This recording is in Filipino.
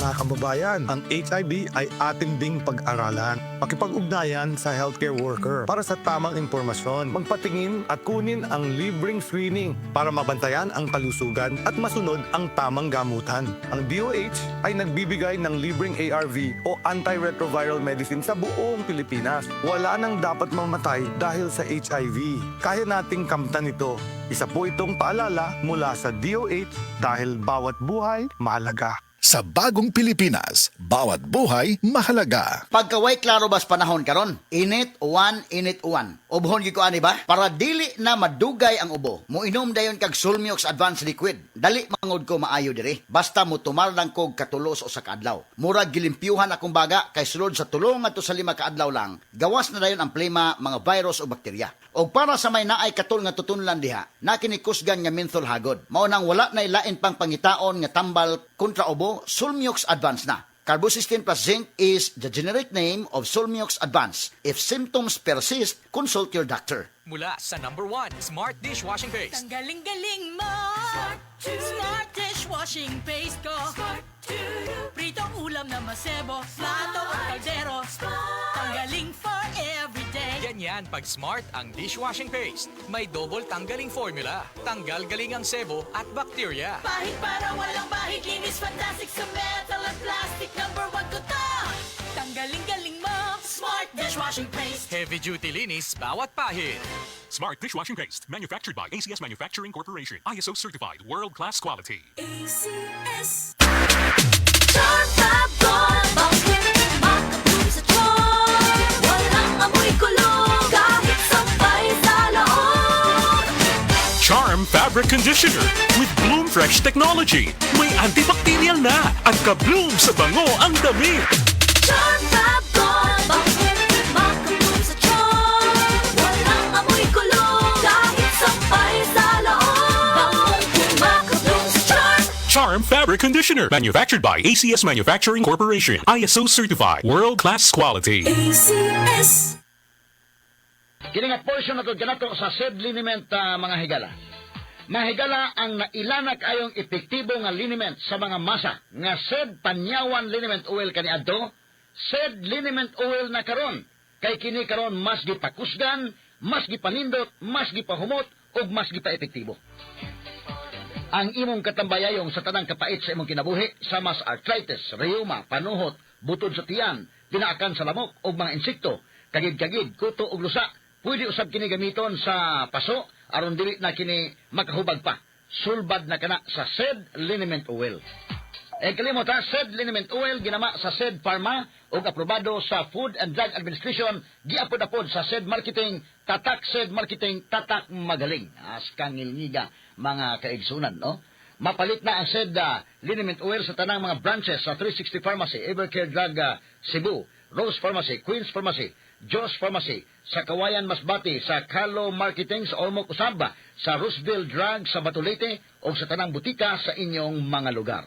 Mga kababayan, ang HIV ay ating ding pag-aralan. Makipag-ugnayan sa healthcare worker para sa tamang impormasyon. Magpatingin at kunin ang libreng screening para mabantayan ang kalusugan at masunod ang tamang gamutan. Ang DOH ay nagbibigay ng libreng ARV o antiretroviral medicine sa buong Pilipinas. Wala nang dapat mamatay dahil sa HIV. Kaya nating kamtan ito. Isa po itong paalala mula sa DOH dahil bawat buhay mahalaga. Sa bagong Pilipinas, bawat buhay mahalaga. Pagkaway klaro bas panahon karon, init uwan. Ubhon gyud ko ani ba? Para dili na madugay ang ubo. Moinom dayon kag Sulmiox Advanced Liquid. Dali mangod ko maayo diri. Basta mo tumal lang kog katulos o sa kaadlaw. Murag gilimpyuhan akong baga kay sulod sa tulong ngadto sa 5 kaadlaw lang. Gawas na dayon ang plema, mga virus o bakterya. Og para sa may naay katul nga tutunlan diha, na kinikusgan nga menthol hagod. Mao nang wala nay lain pang pangitaon nga tambal kontra ubo, Sulmiox Advanced na. Carbocysteine plus zinc is the generic name of Sulmiox Advanced. If symptoms persist, consult your doctor. Mula sa #1 Smart Dishwashing Paste. Ang galing-galing mo! Smart dishwashing paste ko. Pritong ulam na masebo, plato o kaldero. Tanggaling for everyday. Ganyan pag Smart ang dishwashing paste. May double tanggaling formula. Tanggal galing ang sebo at bakterya. Bahid para walang bahid, linis fantastic sa metal at plastic. #1 ko to! Tanggaling-galing mo! Smart dishwashing paste. Heavy duty linis bawat pahid. Smart Dishwashing Paste, manufactured by ACS Manufacturing Corporation. ISO certified, world-class quality. ACS. Chartabon, bakit makapun sa tiyon? Walang amoy kulong, kahit sampay sa loob. Charm Fabric Conditioner with Bloom Fresh technology. May antibacterial na at ka-bloom sa bango ang damit. Chartabon, bakit makapun sa tiyon? Walang amoy kulong, kahit sampay sa loob. Makapun sa tiyon. Charm Fabric Conditioner, manufactured by ACS Manufacturing Corporation. ISO certified, world-class quality. ACS. Kiningat portion na kanato sa SED liniment mga higala. Mga higala ang nailana kayong epektibo nga liniment sa mga masa nga SED Panyawan Liniment Oil kaniadto, SED Liniment Oil na karon. Kay kini karon mas gipakusgan, mas gipanindot, mas gipahumot ug mas gipaepektibo. Ang imong katambayayong sa tanang kapait sa imong kinabuhi sa mas arthritis, rheuma, panuhot, butod sa tiyan, pinaakan sa lamok ug mga insekto, kagid-kagid, kuto ug lusa. Pwede usab kini gamiton sa paso aron dili na kini makahubag pa. Sulbad na kana sa SED Liniment Oil. Kalimot ha, SED Liniment Oil ginama sa SED Pharma ug aprobado sa Food and Drug Administration, giapod-apod sa SED Marketing, tatak SED Marketing, tatak magaling. Askang ngilngiga mga kaigsunan, no? Mapalit na ang SED Liniment Oil sa tanang mga branches sa 360 Pharmacy, Evercare Drug Cebu, Rose Pharmacy, Queen's Pharmacy, Joss Pharmacy, sa Kawayan Masbati, sa Carlo Marketing sa Ormoc Usaba, sa Roosevelt Drug sa Batulete o sa tanang butika sa inyong mga lugar.